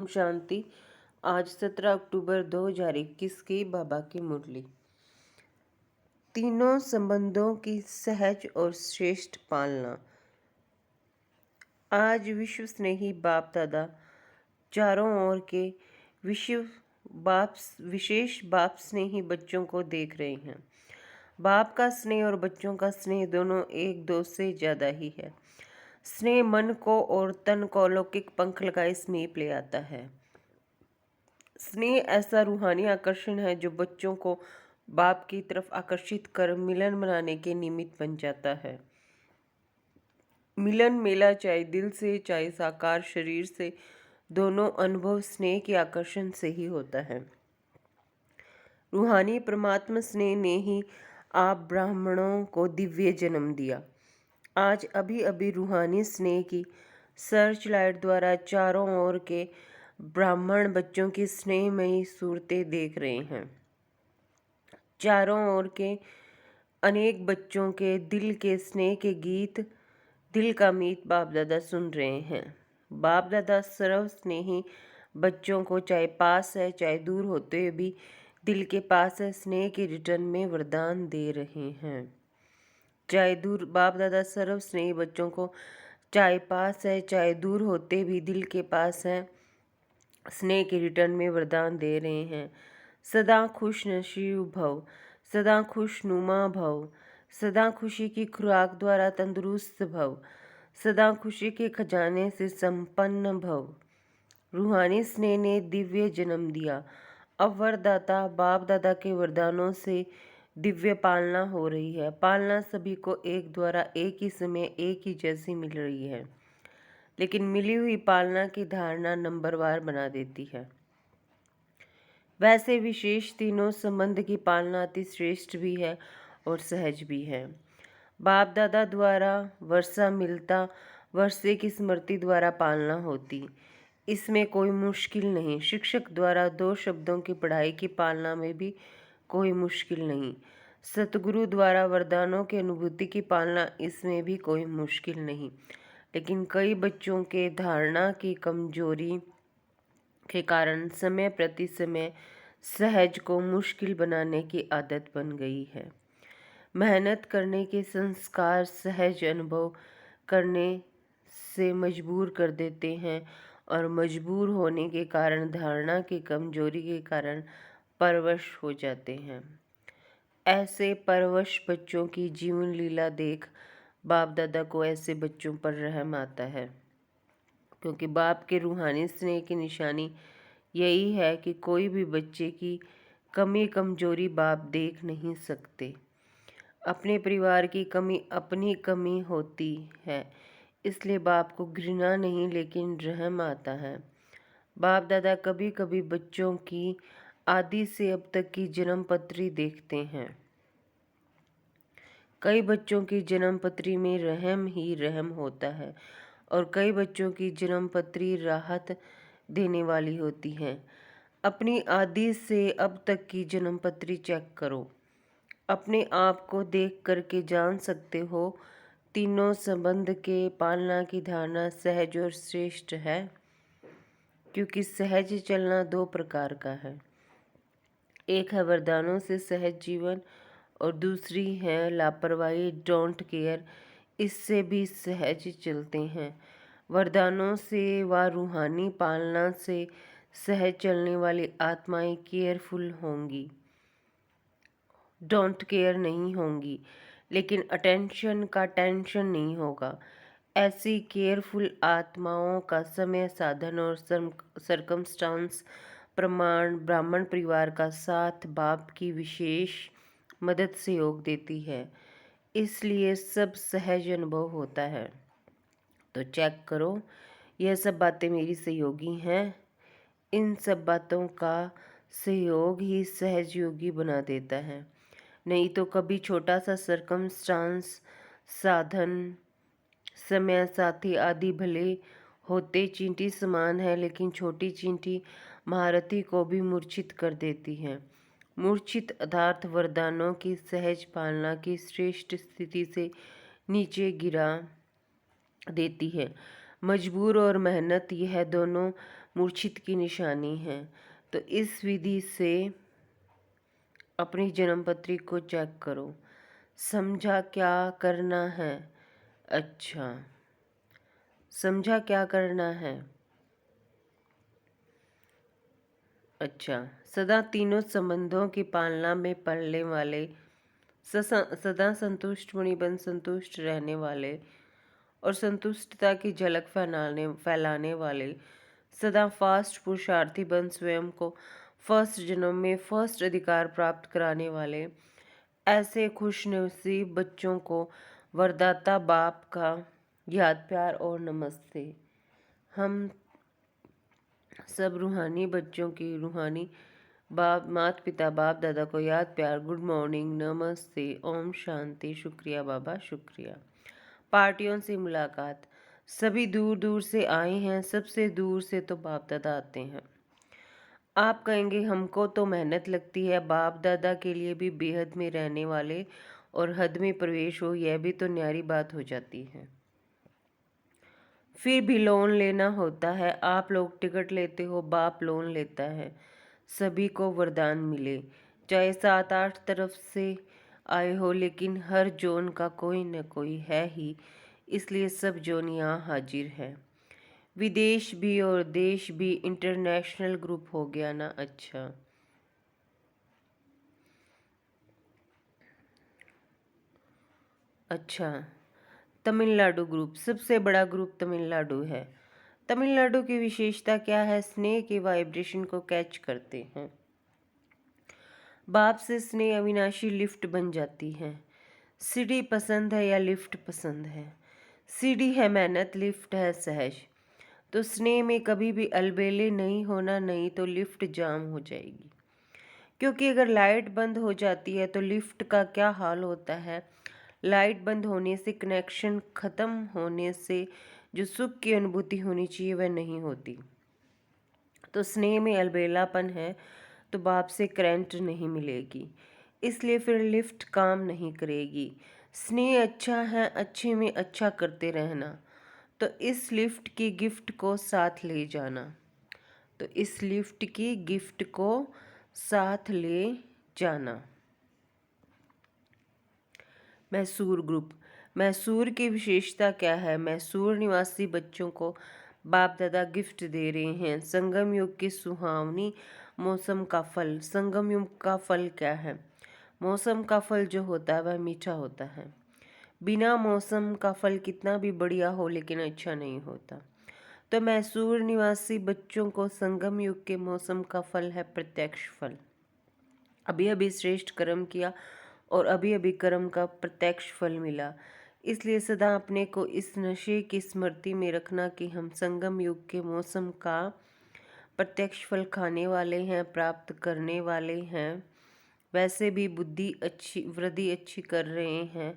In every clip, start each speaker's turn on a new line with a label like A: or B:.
A: ओम शांति। आज 17 अक्टूबर 2021 की बाबा की मुरली। तीनों संबंधों की सहज और श्रेष्ठ पालना। आज विश्व स्नेही बाप दादा चारों ओर के विशेष बाप स्नेही बच्चों को देख रहे हैं। बाप का स्नेह और बच्चों का स्नेह दोनों एक दो से ज़्यादा ही है। स्नेह मन को और तन को अलौकिक पंख लगाए समीप ले आता है। स्नेह ऐसा रूहानी आकर्षण है जो बच्चों को बाप की तरफ आकर्षित कर मिलन बनाने के निमित्त बन जाता है। मिलन मेला चाहे दिल से चाहे साकार शरीर से, दोनों अनुभव स्नेह के आकर्षण से ही होता है। रूहानी परमात्मा स्नेह ने ही आप ब्राह्मणों को दिव्य जन्म दिया। आज अभी अभी रूहानी स्नेह की सर्च लाइट द्वारा चारों ओर के ब्राह्मण बच्चों की स्नेहमयी सूरतें देख रहे हैं। चारों ओर के अनेक बच्चों के दिल के स्नेह के गीत, दिल का मीत बाप दादा सुन रहे हैं। बाप दादा सर्व स्नेही बच्चों को चाहे पास है चाहे दूर होते हुए भी दिल के पास है स्नेह के रिटर्न में वरदान दे रहे हैं। चाहे दूर बाप दादा सर्व स्नेही बच्चों को चाहे पास है चाहे दूर होते भी दिल के पास है स्नेह के रिटर्न में वरदान दे रहे हैं। सदा खुश नसीब भव, सदा खुश नुमा भव, सदा खुशी की खुराक द्वारा तंदुरुस्त भव, सदा खुशी के खजाने से संपन्न भव। रूहानी स्नेह ने दिव्य जन्म दिया। अब वरदाता बाप दादा के वरदानों से दिव्य पालना हो रही है। पालना सभी को एक द्वारा एक ही समय एक ही जैसी मिल रही है, लेकिन मिली हुई पालना की धारणा नंबरवार बना देती है। वैसे विशेष तीनों संबंध की पालना अति श्रेष्ठ भी है और सहज भी है। बाप दादा द्वारा वर्षा मिलता, वर्षे की स्मृति द्वारा पालना होती, इसमें कोई मुश्किल नहीं। शिक्षक द्वारा 2 शब्दों की पढ़ाई की पालना में भी कोई मुश्किल नहीं। सतगुरु द्वारा वरदानों की अनुभूति की पालना, इसमें भी कोई मुश्किल नहीं। लेकिन कई बच्चों के धारणा की कमजोरी के कारण समय प्रति समय सहज को मुश्किल बनाने की आदत बन गई है। मेहनत करने के संस्कार सहज अनुभव करने से मजबूर कर देते हैं और मजबूर होने के कारण धारणा की कमजोरी के कारण परवश हो जाते हैं। ऐसे परवश बच्चों की जीवन लीला देख बाप दादा को ऐसे बच्चों पर रहम आता है, क्योंकि बाप के रूहानी स्नेह की निशानी यही है कि कोई भी बच्चे की कमी कमजोरी बाप देख नहीं सकते। अपने परिवार की कमी अपनी कमी होती है, इसलिए बाप को घृणा नहीं लेकिन रहम आता है। बाप दादा कभी कभी बच्चों की आदि से अब तक की जन्म पत्री देखते हैं। कई बच्चों की जन्म पत्री में रहम ही रहम होता है और कई बच्चों की जन्म पत्री राहत देने वाली होती है। अपनी आदि से अब तक की जन्म पत्री चेक करो। अपने आप को देख करके जान सकते हो तीनों संबंध के पालना की धारणा सहज और श्रेष्ठ है, क्योंकि सहज चलना 2 प्रकार का है। एक है वरदानों से सहज जीवन और दूसरी है लापरवाही डोंट केयर, इससे भी सहज चलते हैं। वरदानों से व रूहानी पालना से सहज चलने वाली आत्माएं केयरफुल होंगी, डोंट केयर नहीं होंगी, लेकिन अटेंशन का टेंशन नहीं होगा। ऐसी केयरफुल आत्माओं का समय साधन और सरकमस्टांस प्रमाण ब्राह्मण परिवार का साथ बाप की विशेष मदद से योग देती है, इसलिए सब सहज अनुभव होता है। तो चेक करो, यह सब बातें मेरी सहयोगी हैं। इन सब बातों का सहयोग ही सहज योगी बना देता है। नहीं तो कभी छोटा सा सरकमस्टांस साधन समय साथी आदि भले होते चींटी समान है, लेकिन छोटी चींटी महारथी को भी मूर्छित कर देती है। मूर्छित अर्थात वरदानों की सहज पालना की श्रेष्ठ स्थिति से नीचे गिरा देती है। मजबूर और मेहनत यह दोनों मूर्छित की निशानी है। तो इस विधि से अपनी जन्मपत्री को चेक करो। समझा क्या करना है? अच्छा, समझा क्या करना है? अच्छा, सदा तीनों संबंधों की पालना में पलने वाले, सदा संतुष्ट मुनिबन संतुष्ट रहने वाले और संतुष्टता की झलक फैलाने वाले, सदा फास्ट पुरुषार्थी बन स्वयं को फर्स्ट जन्म में फर्स्ट अधिकार प्राप्त कराने वाले, ऐसे खुशनसीब बच्चों को वरदाता बाप का याद प्यार और नमस्ते। हम सब रूहानी बच्चों की रूहानी माता पिता बाप दादा को याद प्यार, गुड मॉर्निंग, नमस्ते, ओम शांति, शुक्रिया बाबा शुक्रिया। पार्टियों से मुलाकात, सभी दूर दूर से आए हैं, सबसे दूर से तो बाप दादा आते हैं। आप कहेंगे हमको तो मेहनत लगती है, बाप दादा के लिए भी बेहद में रहने वाले और हद में प्रवेश हो, यह भी तो न्यारी बात हो जाती है। फिर भी लोन लेना होता है, आप लोग टिकट लेते हो, बाप लोन लेता है। सभी को वरदान मिले, चाहे 7-8 तरफ से आए हो, लेकिन हर जोन का कोई न कोई है ही, इसलिए सब जोन यहाँ हाजिर है। विदेश भी और देश भी, इंटरनेशनल ग्रुप हो गया ना। अच्छा, तमिलनाडु ग्रुप सबसे बड़ा ग्रुप तमिलनाडु है। तमिलनाडु की विशेषता क्या है? स्नेह के वाइब्रेशन को कैच करते हैं। बाप से स्नेह अविनाशी लिफ्ट बन जाती है। सीढ़ी पसंद है या लिफ्ट पसंद है? सीढ़ी है मेहनत, लिफ्ट है सहज। तो स्नेह में कभी भी अलबेले नहीं होना, नहीं तो लिफ्ट जाम हो जाएगी। क्योंकि अगर लाइट बंद हो जाती है तो लिफ्ट का क्या हाल होता है? लाइट बंद होने से, कनेक्शन ख़त्म होने से जो सुख की अनुभूति होनी चाहिए वह नहीं होती। तो स्नेह में अलबेलापन है तो बाप से करंट नहीं मिलेगी, इसलिए फिर लिफ्ट काम नहीं करेगी। स्नेह अच्छा है, अच्छे में अच्छा करते रहना। तो इस लिफ्ट की गिफ्ट को साथ ले जाना। तो इस लिफ्ट की गिफ्ट को साथ ले जाना। मैसूर ग्रुप, मैसूर की विशेषता क्या है? मैसूर निवासी बच्चों को बाप दादा गिफ्ट दे रहे हैं संगम युग की सुहावनी मौसम का फल। संगम युग का फल क्या है? मौसम का फल जो होता है वह मीठा होता है। बिना मौसम का फल कितना भी बढ़िया हो लेकिन अच्छा नहीं होता। तो मैसूर निवासी बच्चों को संगम युग के मौसम का फल है प्रत्यक्ष फल। अभी अभी श्रेष्ठ कर्म किया और अभी अभी कर्म का प्रत्यक्ष फल मिला, इसलिए सदा अपने को इस नशे की स्मृति में रखना कि हम संगम युग के मौसम का प्रत्यक्ष फल खाने वाले हैं, प्राप्त करने वाले हैं। वैसे भी बुद्धि अच्छी वृद्धि अच्छी कर रहे हैं।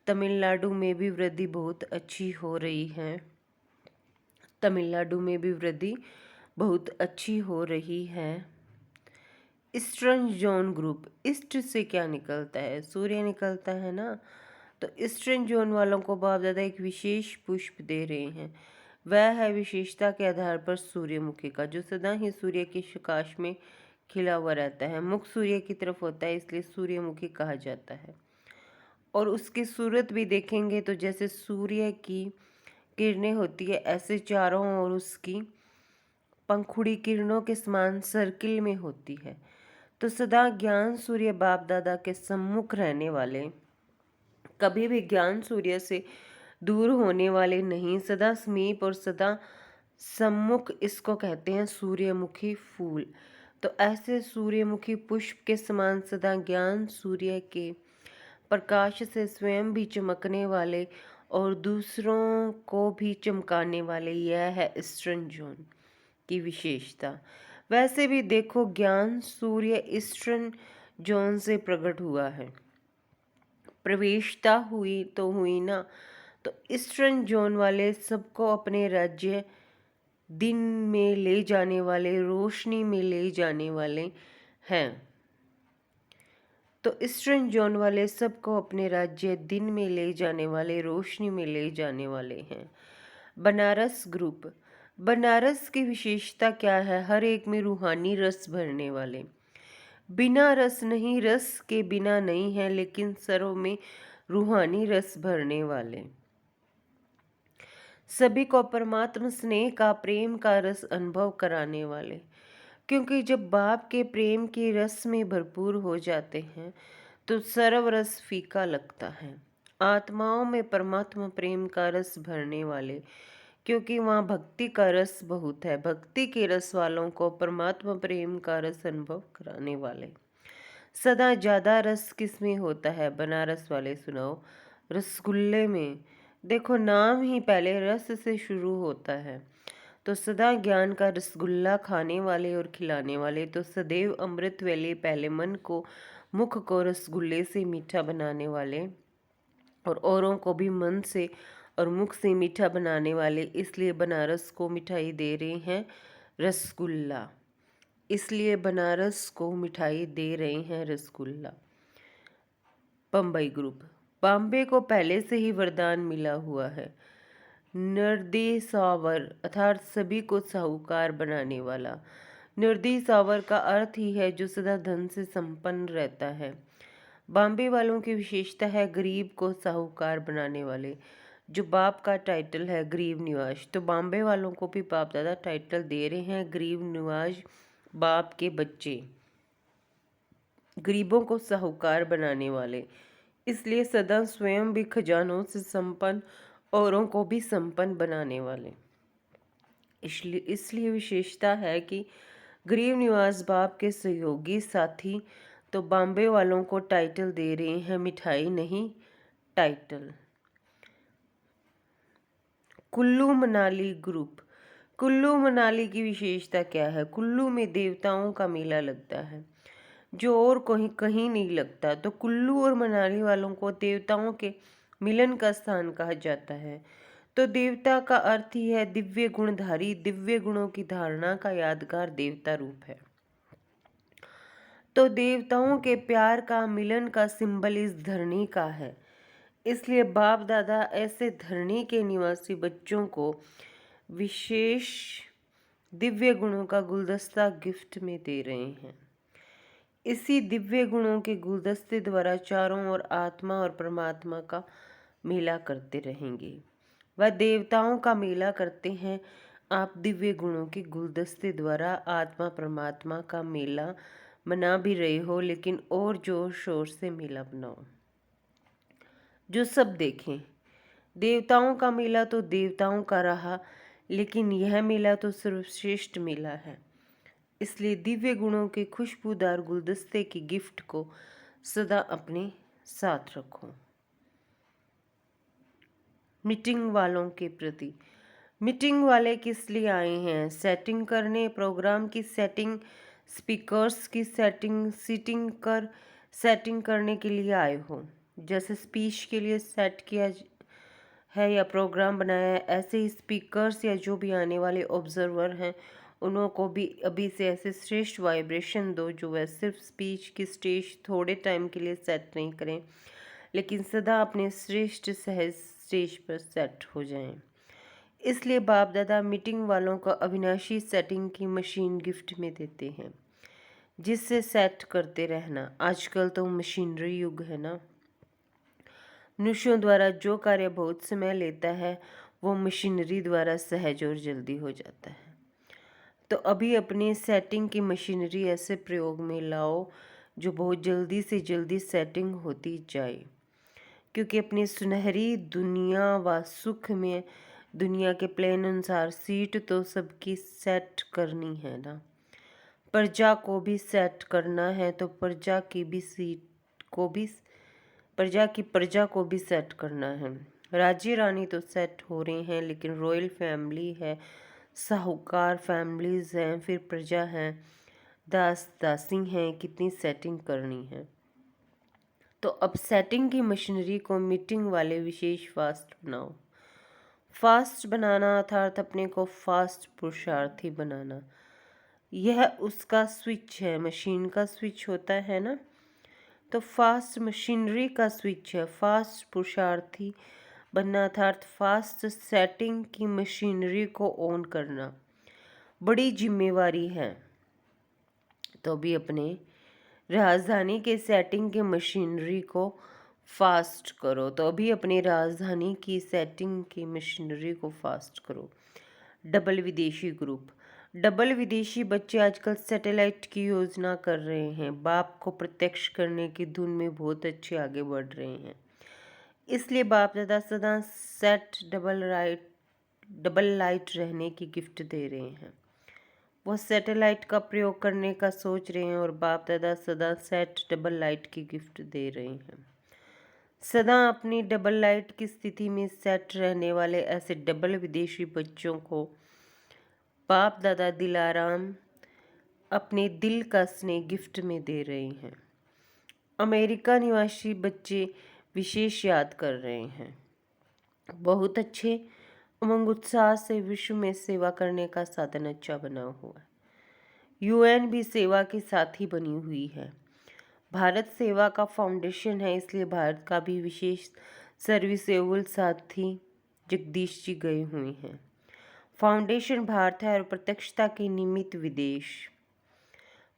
A: तमिलनाडु में भी वृद्धि बहुत अच्छी हो रही है। तमिलनाडु में भी वृद्धि बहुत अच्छी हो रही है। ईस्टर्न जोन ग्रुप, ईस्ट से क्या निकलता है? सूर्य निकलता है ना। तो ईस्टर्न जोन वालों को बाप दादा एक विशेष पुष्प दे रहे हैं। वह है विशेषता के आधार पर सूर्यमुखी का, जो सदा ही सूर्य के प्रकाश में खिला हुआ रहता है। मुख सूर्य की तरफ होता है, इसलिए सूर्यमुखी कहा जाता है। और उसकी सूरत भी देखेंगे तो जैसे सूर्य की किरणें होती है, ऐसे चारों ओर उसकी पंखुड़ी किरणों के समान सर्किल में होती है। तो सदा ज्ञान सूर्य बाप दादा के सम्मुख रहने वाले, कभी भी ज्ञान सूर्य से दूर होने वाले नहीं, सदा समीप और सदा सम्मुख, इसको कहते हैं सूर्यमुखी फूल। तो ऐसे सूर्यमुखी पुष्प के समान सदा ज्ञान सूर्य के प्रकाश से स्वयं भी चमकने वाले और दूसरों को भी चमकाने वाले, यह है ईस्टर्न जोन की विशेषता। वैसे भी देखो, ज्ञान सूर्य ईस्टर्न जोन से प्रकट हुआ है, प्रवेशता हुई तो हुई ना। तो ईस्टर्न जोन वाले सबको अपने राज्य दिन में ले जाने वाले, रोशनी में ले जाने वाले हैं। तो ईस्टर्न जोन वाले सबको अपने राज्य दिन में ले जाने वाले, रोशनी में ले जाने वाले हैं। बनारस ग्रुप, बनारस की विशेषता क्या है? हर एक में रूहानी रस भरने वाले। बिना रस नहीं, रस के बिना नहीं है, लेकिन सर्व में रूहानी रस भरने वाले। सभी को परमात्मा स्नेह का, प्रेम का रस अनुभव कराने वाले। क्योंकि जब बाप के प्रेम के रस में भरपूर हो जाते हैं तो सर्व रस फीका लगता है। आत्माओं में परमात्मा प्रेम का रस भरने वाले, क्योंकि वहाँ भक्ति का रस बहुत है। भक्ति के रस वालों को परमात्मा प्रेम का रस अनुभव कराने वाले। सदा ज़्यादा रस किस में होता है? बनारस वाले सुनाओ। रसगुल्ले में। देखो, नाम ही पहले रस से शुरू होता है। तो सदा ज्ञान का रसगुल्ला खाने वाले और खिलाने वाले, तो सदैव अमृत वेले पहले मन को, मुख को रसगुल्ले से मीठा बनाने वाले, और औरों को भी मन से और मुख से मीठा बनाने वाले। इसलिए बनारस को मिठाई दे रहे हैं रसगुल्ला। इसलिए बनारस को मिठाई दे रहे हैं रसगुल्ला। बम्बई ग्रुप। बॉम्बे को पहले से ही वरदान मिला हुआ है। निर्दय सावर अर्थात सभी को साहूकार बनाने वाला। निर्दय सावर का अर्थ ही है जो सदा धन से संपन्न रहता है। बॉम्बे वालों की विशेषता है गरीब को साहूकार बनाने वाले, जो बाप का टाइटल है गरीब निवाज। तो बॉम्बे वालों को भी बाप दादा टाइटल दे रहे हैं गरीब निवाज, बाप के बच्चे, गरीबों को साहूकार बनाने वाले। इसलिए सदा स्वयं भी खजानों से संपन्न, औरों को भी संपन्न बनाने वाले। इसलिए विशेषता है कि गरीब निवास बाप के सहयोगी साथी। तो बॉम्बे वालों को टाइटल दे रहे हैं मिठाई नहीं, टाइटल। कुल्लू मनाली ग्रुप। कुल्लू मनाली की विशेषता क्या है? कुल्लू में देवताओं का मेला लगता है जो और कहीं कहीं नहीं लगता। तो कुल्लू और मनाली वालों को देवताओं के मिलन का स्थान कहा जाता है। तो देवता का अर्थ ही है दिव्य गुणधारी, दिव्य गुणों की धारणा का यादगार देवता रूप है। तो देवताओं के प्यार का, मिलन का सिंबल इस धरनी का है। इसलिए बाप दादा ऐसे धरनी के निवासी बच्चों को विशेष दिव्य गुणों का गुलदस्ता गिफ्ट में दे रहे हैं। इसी दिव्य गुणों के गुलदस्ते द्वारा चारों ओर आत्मा और परमात्मा का मेला करते रहेंगे। वह देवताओं का मेला करते हैं, आप दिव्य गुणों के गुलदस्ते द्वारा आत्मा परमात्मा का मेला मना भी रहे हो, लेकिन और जोर शोर से मेला बनाओ जो सब देखें। देवताओं का मेला तो देवताओं का रहा, लेकिन यह मेला तो सर्वश्रेष्ठ मेला है। इसलिए दिव्य गुणों के खुशबूदार गुलदस्ते की गिफ्ट को सदा अपने साथ रखो। मीटिंग वालों के प्रति। मीटिंग वाले किस लिए आए हैं? सेटिंग करने, प्रोग्राम की सेटिंग, स्पीकर्स की सेटिंग, सीटिंग कर सेटिंग करने के लिए आए हो। जैसे स्पीच के लिए सेट किया है या प्रोग्राम बनाया है, ऐसे ही स्पीकर्स या जो भी आने वाले ऑब्जर्वर हैं उन्हों को भी अभी से ऐसे श्रेष्ठ वाइब्रेशन दो जो वह सिर्फ स्पीच की स्टेज थोड़े टाइम के लिए सेट नहीं करें, लेकिन सदा अपने श्रेष्ठ सहज स्टेज पर सेट हो जाएं। इसलिए बाप दादा मीटिंग वालों को अविनाशी सेटिंग की मशीन गिफ्ट में देते हैं, जिससे सेट करते रहना। आजकल तो मशीनरी युग है ना। मनुष्यों द्वारा जो कार्य बहुत समय लेता है वो मशीनरी द्वारा सहज और जल्दी हो जाता है। तो अभी अपनी सेटिंग की मशीनरी ऐसे प्रयोग में लाओ जो बहुत जल्दी से जल्दी सेटिंग होती जाए, क्योंकि अपनी सुनहरी दुनिया व सुख में दुनिया के प्लान अनुसार सीट तो सबकी सेट करनी है ना। प्रजा को भी सेट करना है, तो प्रजा की भी सीट को भी प्रजा को भी सेट करना है। राज्य रानी तो सेट हो रहे हैं, लेकिन रॉयल फैमिली है, साहूकार फैमिलीज हैं, फिर प्रजा हैं, दास दासी हैं, कितनी सेटिंग करनी है। तो अब सेटिंग की मशीनरी को मीटिंग वाले विशेष फास्ट बनाओ। फास्ट बनाना अर्थात अपने को फास्ट पुरुषार्थी बनाना, यह उसका स्विच है। मशीन का स्विच होता है ना, तो फास्ट मशीनरी का स्विच है। फास्ट पुरुषार्थी बनना अर्थात फास्ट सेटिंग की मशीनरी को ऑन करना बड़ी जिम्मेवारी है। तो अभी अपने राजधानी के सेटिंग के मशीनरी को फास्ट करो। तो अभी अपनी राजधानी की सेटिंग की मशीनरी को फास्ट करो। डबल विदेशी ग्रुप। डबल विदेशी बच्चे आजकल सैटेलाइट की योजना कर रहे हैं। बाप को प्रत्यक्ष करने की धुन में बहुत अच्छे आगे बढ़ रहे हैं। इसलिए बाप दादा सदा सेट डबल लाइट रहने की गिफ्ट दे रहे हैं। वो सैटेलाइट का प्रयोग करने का सोच रहे हैं और बाप दादा सदा सेट डबल लाइट की गिफ्ट दे रहे हैं। सदा अपनी डबल लाइट की स्थिति में सेट रहने वाले ऐसे डबल विदेशी बच्चों को बाप दादा दिलाराम अपने दिल का स्नेह गिफ्ट में दे रहे हैं। अमेरिका निवासी बच्चे विशेष याद कर रहे हैं। बहुत अच्छे उमंग उत्साह से विश्व में सेवा करने का साधन अच्छा बना हुआ है। यूएन भी सेवा के साथ ही बनी हुई है। भारत सेवा का फाउंडेशन है, इसलिए भारत का भी विशेष सर्विसेबल साथी जगदीश जी गए हुए हैं। फाउंडेशन भारत है और प्रत्यक्षता के निमित्त विदेश।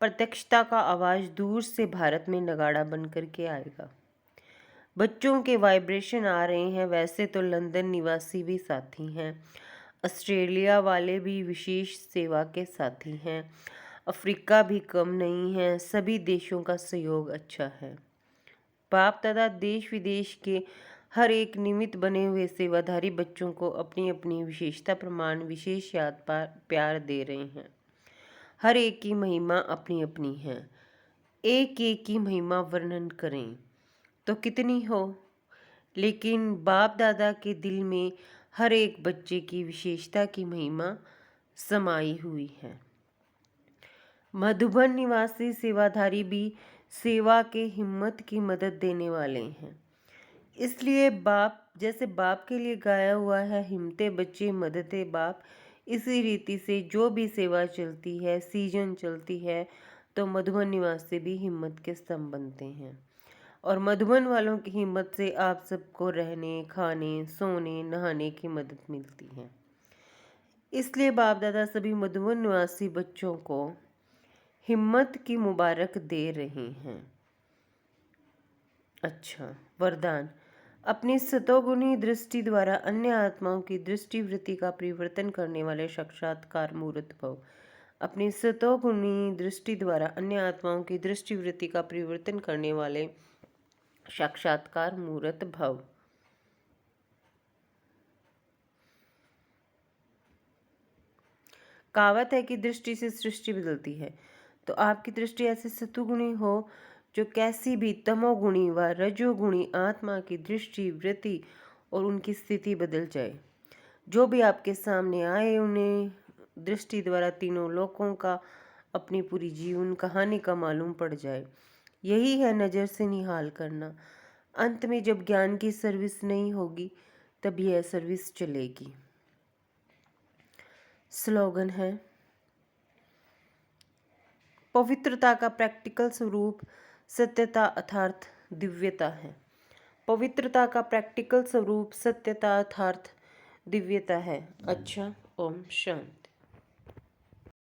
A: प्रत्यक्षता का आवाज दूर से भारत में नगाड़ा बन करके आएगा। बच्चों के वाइब्रेशन आ रहे हैं। वैसे तो लंदन निवासी भी साथी हैं, ऑस्ट्रेलिया वाले भी विशेष सेवा के साथी हैं, अफ्रीका भी कम नहीं है। सभी देशों का सहयोग अच्छा है। बाप दादा देश विदेश के हर एक निमित्त बने हुए सेवाधारी बच्चों को अपनी अपनी विशेषता प्रमाण विशेष याद प्यार दे रहे हैं। हर एक की महिमा अपनी अपनी है। एक एक की महिमा वर्णन करें तो कितनी हो, लेकिन बाप दादा के दिल में हर एक बच्चे की विशेषता की महिमा समाई हुई है। मधुबन निवासी सेवाधारी भी सेवा के हिम्मत की मदद देने वाले हैं। इसलिए बाप जैसे बाप के लिए गाया हुआ है, हिम्मते बच्चे मददे बाप, इसी रीति से जो भी सेवा चलती है, सीजन चलती है, तो मधुबन निवासी भी हिम्मत के स्तंभ बनते हैं। और मधुबन वालों की हिम्मत से आप सबको रहने, खाने, सोने, नहाने की मदद मिलती है। इसलिए बाप दादा सभी मधुबन निवासी बच्चों को हिम्मत की मुबारक दे रहे हैं। अच्छा, वरदान। अपनी सतोगुणी दृष्टि द्वारा अन्य आत्माओं की दृष्टिवृत्ति का परिवर्तन करने वाले साक्षात्कार मूर्त भव। अपनी सतोगुणी दृष्टि द्वारा अन्य आत्माओं की दृष्टिवृत्ति का परिवर्तन करने वाले साक्षात्कार मूर्त भव। कहावत है कि दृष्टि से सृष्टि बदलती है। तो आपकी दृष्टि ऐसे सतुगुणी हो जो कैसी भी तमोगुणी व रजोगुणी आत्मा की दृष्टि वृत्ति और उनकी स्थिति बदल जाए। जो भी आपके सामने आए उन्हें दृष्टि द्वारा तीनों लोकों का अपनी पूरी जीवन कहानी का मालूम पड़ जाए। यही है नज़र से निहाल करना। अंत में जब ज्ञान की सर्विस नहीं होगी तब यह सर्विस चलेगी। स्लोगन है, पवित्रता का प्रैक्टिकल स्वरूप सत्यता अर्थात दिव्यता है। पवित्रता का प्रैक्टिकल स्वरूप सत्यता अर्थात दिव्यता है। अच्छा, ओम शांति।